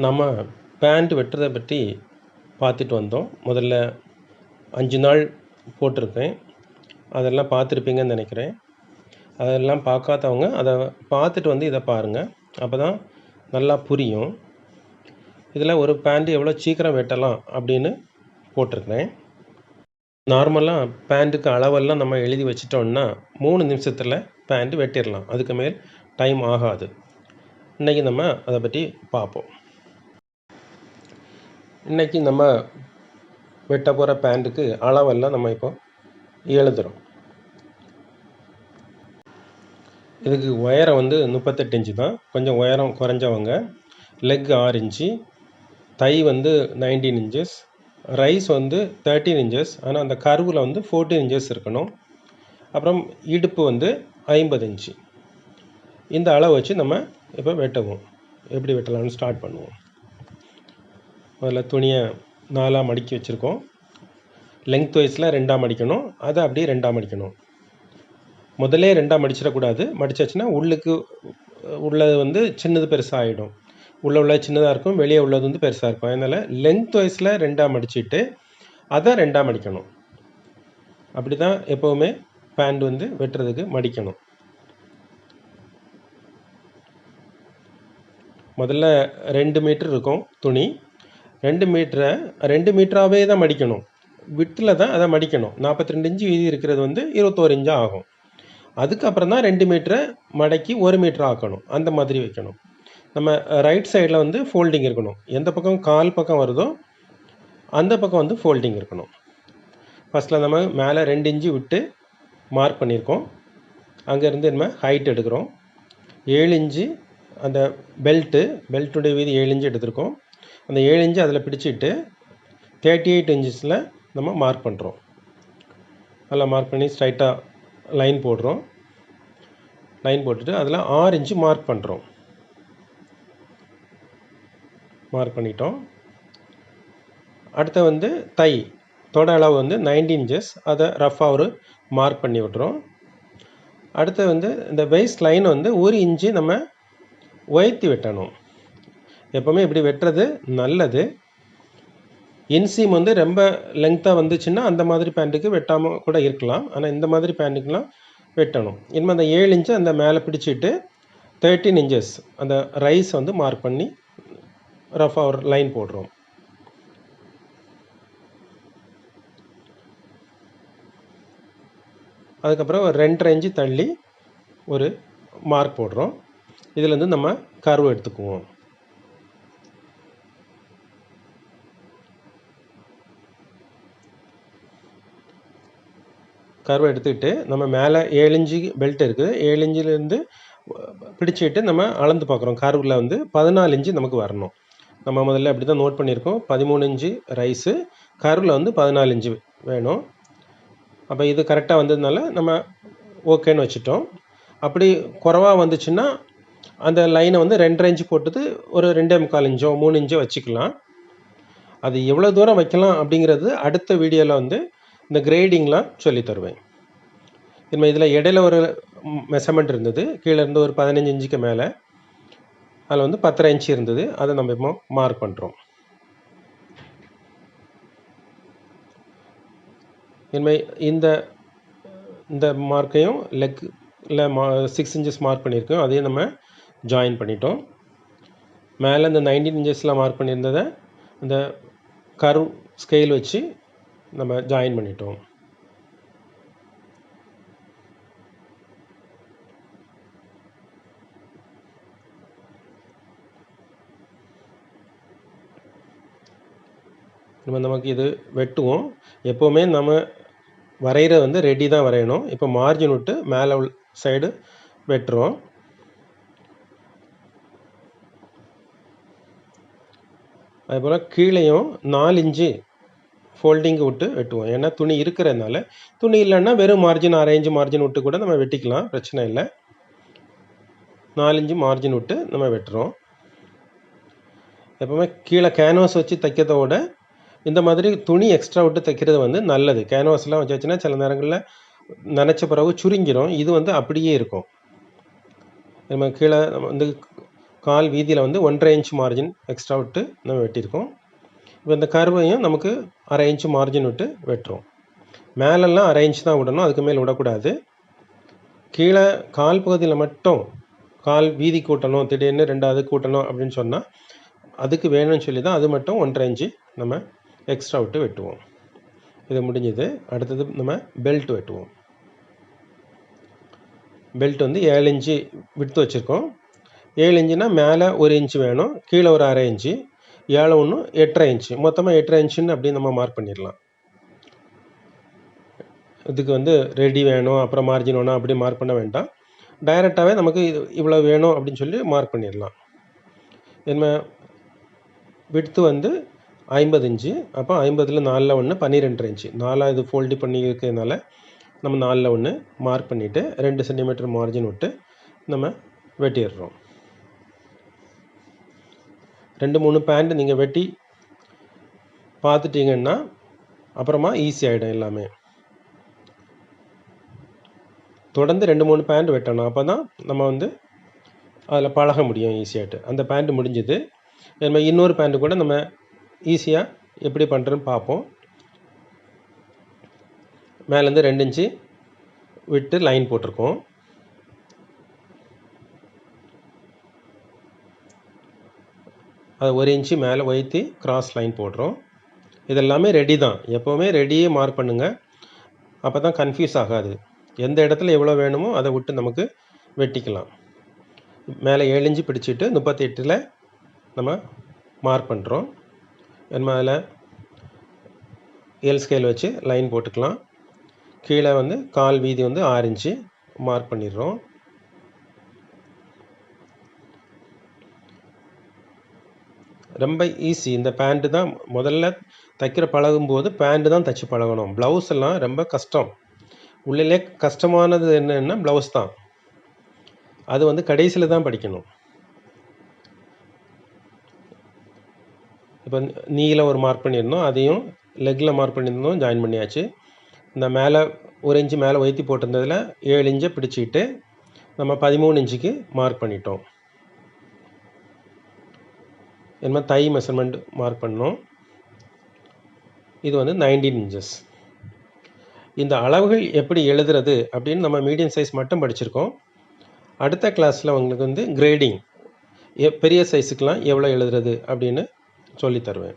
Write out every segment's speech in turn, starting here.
நம்ம பேண்ட் வெட்டுறதை பற்றி பார்த்துட்டு வந்தோம். முதல்ல 5 நாள் போட்டிருக்கேன். அதெல்லாம் பார்த்துருப்பீங்கன்னு நினைக்கிறேன். அதெல்லாம் பார்க்காதவங்க அதை பார்த்துட்டு வந்து இதை பாருங்கள். அப்போ தான் நல்லா புரியும். இதில் ஒரு பேண்ட் எவ்வளோ சீக்கிரம் வெட்டலாம் அப்படின்னு போட்டிருக்கிறேன். நார்மலாக பேண்ட்டுக்கு அளவெல்லாம் நம்ம எழுதி வச்சிட்டோம்னா 3 நிமிஷத்தில் பேண்ட் வெட்டிடலாம். அதுக்கு மேல் டைம் ஆகாது. இன்றைக்கி நம்ம அதை பற்றி பார்ப்போம். இன்றைக்கி நம்ம வெட்ட போகிற பேண்ட்டுக்கு அளவெல்லாம் நம்ம இப்போ எழுதுகிறோம். இதுக்கு உயரம் 38 இன்ச்சு தான். கொஞ்சம் உயரம் குறைஞ்சவங்க. லெக் 6 இன்ச்சு, தை 19 இன்ச்சஸ், ரைஸ் 13 இன்ச்சஸ். ஆனால் அந்த கர்வில் 14 இன்ச்சஸ் இருக்கணும். அப்புறம் இடுப்பு 50 இன்ச்சு. இந்த அளவு வச்சு நம்ம இப்போ வெட்டுவோம். எப்படி வெட்டலாம்னு ஸ்டார்ட் பண்ணுவோம். முதல்ல துணியை 4ஆக மடிக்கி வச்சுருக்கோம். லெங்த் வைஸில் 2ஆக மடிக்கணும். அதை அப்படியே 2ஆக மடிக்கணும். முதல்ல 2ஆக மடிச்சிடக்கூடாது. மடிச்சாச்சுன்னா உள்ளுக்கு உள்ளது சின்னது பெருசாக ஆகிடும். உள்ள சின்னதாக இருக்கும், வெளியே உள்ளது பெருசாக இருக்கும். அதனால் லெங்த் வைஸில் 2ஆக மடிச்சுட்டு அதை 2ஆக மடிக்கணும். அப்படி தான் எப்போவுமே பேண்ட் வெட்டுறதுக்கு மடிக்கணும். முதல்ல 2 மீட்டர் இருக்கும் துணி. 2 மீட்டராகவே தான் மடிக்கணும். விட்டில் தான் அதை மடிக்கணும். 42 இன்ச்சு வீதி இருக்கிறது 21 இன்ச்சு ஆகும். அதுக்கப்புறம் தான் 2 மீட்டரை மடக்கி 1 மீட்டர் ஆக்கணும். அந்த மாதிரி வைக்கணும். நம்ம ரைட் சைடில் ஃபோல்டிங் இருக்கணும். எந்த பக்கம் கால் பக்கம் வருதோ அந்த பக்கம் ஃபோல்டிங் இருக்கணும். ஃபஸ்ட்டில் நம்ம மேலே 2 இன்ச்சு விட்டு மார்க் பண்ணியிருக்கோம். அங்கேருந்து நம்ம ஹைட் எடுக்கிறோம். 7 இன்ச்சு அந்த பெல்ட்டுடைய வீதி 7 இன்ச்சு எடுத்திருக்கோம். அந்த 7 இன்ச்சு அதில் பிடிச்சிட்டு 38 இன்ச்சஸில் நம்ம மார்க் பண்ணுறோம். அதில் மார்க் பண்ணி ஸ்ட்ரைட்டாக லைன் போடுறோம். லைன் போட்டுட்டு அதில் 6 இன்ச்சு மார்க் பண்ணுறோம். மார்க் பண்ணிட்டோம். அடுத்து தை தொட அளவு 19 இன்ச்சஸ். அதை ரஃபாக ஒரு மார்க் பண்ணி விட்டுறோம். அடுத்து இந்த வேஸ்ட் லைன் 1 இன்ச்சு நம்ம உயர்த்தி வெட்டணும். எப்போவுமே இப்படி வெட்டுறது நல்லது. இன்சீம் ரொம்ப லெங்க்த்தாக வந்துச்சுன்னா அந்த மாதிரி பேண்ட்டுக்கு வெட்டாமல் கூட இருக்கலாம். ஆனால் இந்த மாதிரி பேண்ட்டுக்கெலாம் வெட்டணும். இனிமேல் அந்த 7 இன்ச்சு அந்த மேலே பிடிச்சிட்டு 13 இன்ச்சஸ் அந்த ரைஸ் மார்க் பண்ணி ரஃபாக ஒரு லைன் போடுறோம். அதுக்கப்புறம் ஒரு 2.5 இன்ச்சு தள்ளி ஒரு மார்க் போடுறோம். இதில் நம்ம கர்வ் எடுத்துக்குவோம். கர்வ் எடுத்துக்கிட்டு நம்ம மேலே 7 இன்ச்சு பெல்ட் இருக்குது. 7 இன்ச்சிலேருந்து பிடிச்சிட்டு நம்ம அளந்து பார்க்குறோம். கர்வில் 14 இன்ச்சு நமக்கு வரணும். நம்ம முதல்ல அப்படி தான் நோட் பண்ணியிருக்கோம். 13 இன்ச்சு ரைஸு, கர்வில் 14 இன்ச்சு வேணும். அப்போ இது கரெக்டாக வந்ததுனால நம்ம ஓகேன்னு வச்சுட்டோம். அப்படி குறைவாக வந்துச்சுன்னா அந்த லைனை 2.5 இன்ச்சு போட்டது ஒரு 2.25 இன்ச்சோ 3 இன்ச்சோ வச்சுக்கலாம். அது எவ்வளோ தூரம் வைக்கலாம் அப்படிங்கிறது அடுத்த வீடியோவில் இந்த கிரேடிங்லாம் சொல்லி தருவேன். இதில் இடையில ஒரு மெஷர்மெண்ட் இருந்தது. கீழே இருந்து ஒரு 15 இன்ச்சுக்கு மேலே அதில் 10.5 இன்ச்சு இருந்தது. அதை நம்ம இப்போ மார்க் பண்ணுறோம். இனிமேல் இந்த மார்க்கையும் லெக்கில் 6 இன்ச்சஸ் மார்க் பண்ணியிருக்கோம். அதையும் நம்ம ஜாயின் பண்ணிட்டோம். மேலே இந்த 19 இன்ச்சஸில் மார்க் பண்ணியிருந்ததை இந்த கர்வ் ஸ்கேல் வச்சு நம்ம ஜாயின் பண்ணிட்டோம். நமக்கு இது வெட்டுவோம். எப்போவுமே நம்ம வரைகிற ரெடி தான் வரையணும். இப்போ மார்ஜின் விட்டு மேலே சைடு வெட்டுறோம். அதுபோல் கீழேயும் 4 இன்ச்சு ஃபோல்டிங்கு விட்டு வெட்டுவோம். ஏன்னா துணி இருக்கிறதுனால. துணி இல்லைன்னா வெறும் மார்ஜின் 1/2 இன்ச்சு மார்ஜின் விட்டு கூட நம்ம வெட்டிக்கலாம், பிரச்சனை இல்லை. 4 இன்ச்சு மார்ஜின் விட்டு நம்ம வெட்டுறோம். எப்போவுமே கீழே கேன்வாஸ் வச்சு தைக்கிறத விட இந்த மாதிரி துணி எக்ஸ்ட்ரா விட்டு தைக்கிறது நல்லது. கேன்வாஸ்லாம் வச்சாச்சுன்னா சில நேரங்களில் நனைச்ச பிறகு சுருங்கிடும். இது அப்படியே இருக்கும். நம்ம கீழே கால் வீதியில் வந்து 1.5 இன்ச் மார்ஜின் எக்ஸ்ட்ரா விட்டு நம்ம வெட்டியிருக்கோம். இப்போ இந்த கர்வையும் நமக்கு 1/2 இன்ச் மார்ஜின் விட்டு வெட்டுறோம். மேலெல்லாம் 1/2 இன்ச் தான் விடணும், அதுக்கு மேல் விடக்கூடாது. கீழே கால் பகுதியில் மட்டும் கால் வீதி கூட்டணும், திடீர்னு 2 கூட்டணும் அப்படின்னு சொன்னால் அதுக்கு வேணும்னு சொல்லி தான் அது மட்டும் 1.5 இன்ச்சு நம்ம எக்ஸ்ட்ரா விட்டு வெட்டுவோம். இது முடிஞ்சது. அடுத்தது நம்ம பெல்ட் வெட்டுவோம். பெல்ட் வந்து 7 இன்ச்சு விட்டு வச்சுருக்கோம். 7 இன்ச்சுனா மேலே 1 இன்ச்சு வேணும், கீழே ஒரு 1/2 இன்ச்சு, 7 1 8.5 இன்ச்சு, மொத்தமாக 8.5 இன்ச்சுன்னு அப்படி நம்ம மார்க் பண்ணிடலாம். இதுக்கு வந்து ரெடி வேணும், அப்புறம் மார்ஜின் வேணும் அப்படி மார்க் பண்ண வேண்டாம். டைரெக்டாகவே நமக்கு இது இவ்வளோ வேணும் அப்படின்னு சொல்லி மார்க் பண்ணிடலாம். என்ன விட்த்து வந்து 50 இன்ச்சு, அப்போ 50ல் 4ல் 1 12.5 இன்ச்சு. 4 இது ஃபோல்டு பண்ணி இருக்கிறதுனால நம்ம 4ல் 1 மார்க் பண்ணிவிட்டு 2 சென்டிமீட்டர் மார்ஜின் விட்டு நம்ம வெட்டிடுறோம். 2-3 பேண்ட் நீங்கள் வெட்டி பார்த்துட்டிங்கன்னா அப்புறமா ஈஸி ஆகிடும் எல்லாமே. தொடர்ந்து 2-3 பேண்ட் வெட்டணும், அப்போ தான் நம்ம வந்து அதில் பழக முடியும் ஈஸியாகிட்டு. அந்த பேண்ட் முடிஞ்சுது. நம்ம இன்னொரு பேண்ட்டு கூட நம்ம ஈஸியாக எப்படி பண்ணுறதுன்னு பார்ப்போம். மேலேருந்து 2 இன்ச்சு விட்டு லைன் போட்டிருக்கோம். அது 1 இன்ச்சு மேலே வைத்து கிராஸ் லைன் போடுறோம். இதெல்லாமே ரெடி தான். எப்போவுமே ரெடியே மார்க் பண்ணுங்கள், அப்போ தான் கன்ஃபியூஸ் ஆகாது. எந்த இடத்துல எவ்வளோ வேணுமோ அதை விட்டு நமக்கு வெட்டிக்கலாம். மேலே 7 இன்ச்சு பிடிச்சிட்டு 38ல் நம்ம மார்க் பண்ணுறோம். நம்ம அதில் எல் ஸ்கேல் வச்சு லைன் போட்டுக்கலாம். கீழே வந்து கால் வீதி வந்து 6 இன்ச்சு மார்க் பண்ணிடுறோம். ரொம்ப ஈஸி. இந்த பேண்ட்டு தான் முதல்ல தைக்கிற பழகும்போது பேண்ட்டு தான் தைச்சி பழகணும். ப்ளவுஸ் எல்லாம் ரொம்ப கஷ்டம். உள்ளே கஷ்டமானது என்னென்னா ப்ளவுஸ் தான். அது வந்து கடைசியில் தான் படிக்கணும். இப்போ நீல ஒரு மார்க் பண்ணியிருந்தோம், அதையும் லெக்கில் மார்க் பண்ணியிருந்தோம், ஜாயின் பண்ணியாச்சு. இந்த மேலே 1 இன்ச்சு மேலே வைத்தி போட்டிருந்ததில் 7 இன்ச்சை பிடிச்சிக்கிட்டு நம்ம 13 இன்ச்சுக்கு மார்க் பண்ணிட்டோம். என்ன தை மெஷர்மெண்ட் மார்க் பண்ணோம். இது வந்து 19 இன்ச்சஸ். இந்த அளவுகள் எப்படி எழுதுறது அப்படின்னு நம்ம மீடியம் சைஸ் மட்டும் படிச்சிருக்கோம். அடுத்த கிளாஸில் உங்களுக்கு வந்து கிரேடிங் பெரிய சைஸுக்கெலாம் எவ்வளோ எழுதுறது அப்படின்னு சொல்லி தருவேன்.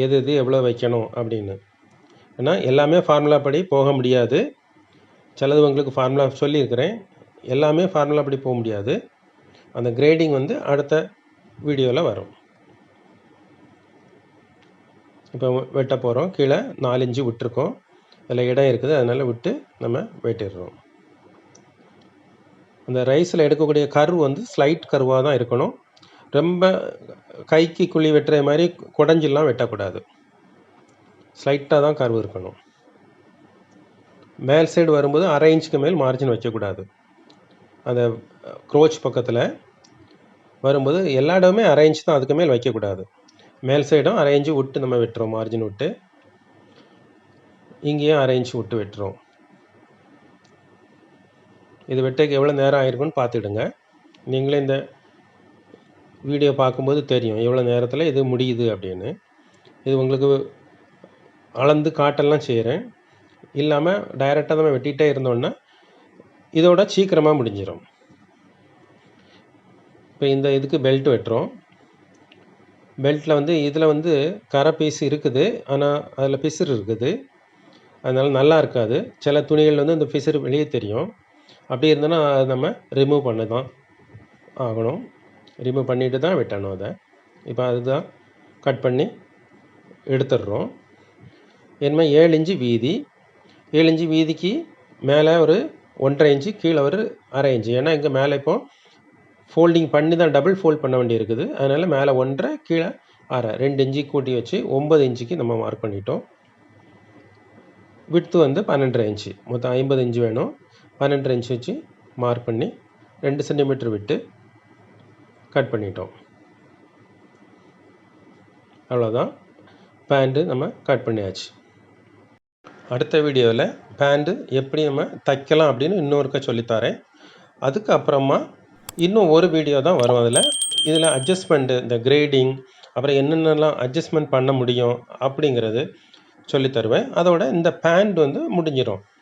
எது எது எவ்வளோ வைக்கணும் அப்படின்னு. ஏன்னா எல்லாமே ஃபார்முலா படி போக முடியாது. சிலது உங்களுக்கு ஃபார்முலா சொல்லியிருக்கிறேன், எல்லாமே ஃபார்முலா படி போக முடியாது. அந்த கிரேடிங் வந்து அடுத்த வீடியோவில் வரும். இப்போ வெட்ட போகிறோம். கீழே 4 இன்ச்சு விட்டுருக்கோம், அதில் இடம் இருக்குது, அதனால் விட்டு நம்ம வெட்டிடுறோம். அந்த ரைஸில் எடுக்கக்கூடிய கர்வ் வந்து ஸ்லைட் கர்வாக தான் இருக்கணும். ரொம்ப கைக்கு குழி வெட்டுற மாதிரி குடஞ்சிலாம் வெட்டக்கூடாது. ஸ்லைட்டாக தான் கர்வ் இருக்கணும். மேல் சைடு வரும்போது 1/2 இன்ச்சுக்கு மேல் மார்ஜின் வைக்கக்கூடாது. அந்த க்ரோச் பக்கத்தில் வரும்போது எல்லா இடமுமே 1/2 இன்ச் தான், அதுக்கு மேல் வைக்கக்கூடாது. மேல் சைடும் 1/2 இன்ச்சு விட்டு நம்ம வெட்டுறோம், மார்ஜின் விட்டு. இங்கேயும் 1/2 இன்ச்சு விட்டு வெட்டுறோம். இது வெட்டக்கு எவ்வளோ நேரம் ஆயிருக்குன்னு பார்த்துடுங்க. நீங்களே இந்த வீடியோ பார்க்கும்போது தெரியும் எவ்வளோ நேரத்தில் இது முடியுது அப்படின்னு. இது உங்களுக்கு அளந்து காட்டெல்லாம் செய்கிறேன். இல்லாமல் டைரெக்டாக நம்ம வெட்டிகிட்டே இருந்தோன்னா இதோட சீக்கிரமாக முடிஞ்சிடும். இப்போ இந்த இதுக்கு பெல்ட் வெட்டுறோம். பெல்ட்டில் வந்து இதில் வந்து கரை பீஸ் இருக்குது, ஆனால் அதில் பிசுறு இருக்குது, அதனால் நல்லா இருக்காது. சில துணிகள் வந்து இந்த பிசுறு வெளியே தெரியும். அப்படி இருந்தோன்னா அதை நம்ம ரிமூவ் பண்ண தான் ஆகணும். ரிமூவ் பண்ணிட்டு தான் வெட்டணும் அதை. இப்போ அதுதான் கட் பண்ணி எடுத்துடுறோம். என்ன 7 இன்ச்சு வீதி, 7 இன்ச்சு வீதிக்கு மேலே ஒரு 1.5 இன்ச்சு, கீழே ஒரு 1/2 இன்ச்சு. ஏன்னா இங்கே மேலே இப்போ ஃபோல்டிங் பண்ணி தான் டபுள் ஃபோல்ட் பண்ண வேண்டி இருக்குது. அதனால் மேலே 1.5 கீழே 1/2, 2 இன்ச்சு கூட்டி வச்சு 9 இன்ச்சுக்கு நம்ம மார்க் பண்ணிட்டோம். விட்த்து வந்து 12.5 இன்ச்சு, மொத்தம் 50 இன்ச்சு வேணும். 12.5 இன்ச்சு வச்சு மார்க் பண்ணி 2 சென்டிமீட்டர் விட்டு கட் பண்ணிட்டோம். அவ்வளோதான், பேண்ட்டு நம்ம கட் பண்ணியாச்சு. அடுத்த வீடியோவில் பேண்ட்டு எப்படி நம்ம தைக்கலாம் அப்படின்னு இன்னொருக்க சொல்லித்தரேன். அதுக்கப்புறமா இன்னும் ஒரு வீடியோ தான் வரும் அதில். இதில் அட்ஜஸ்ட்மெண்ட்டு, இந்த கிரேடிங், அப்புறம் என்னென்னலாம் அட்ஜஸ்ட்மெண்ட் பண்ண முடியும் அப்படிங்கிறது சொல்லித் தருவேன். அதோட இந்த பேண்ட் வந்து முடிஞ்சிடும்.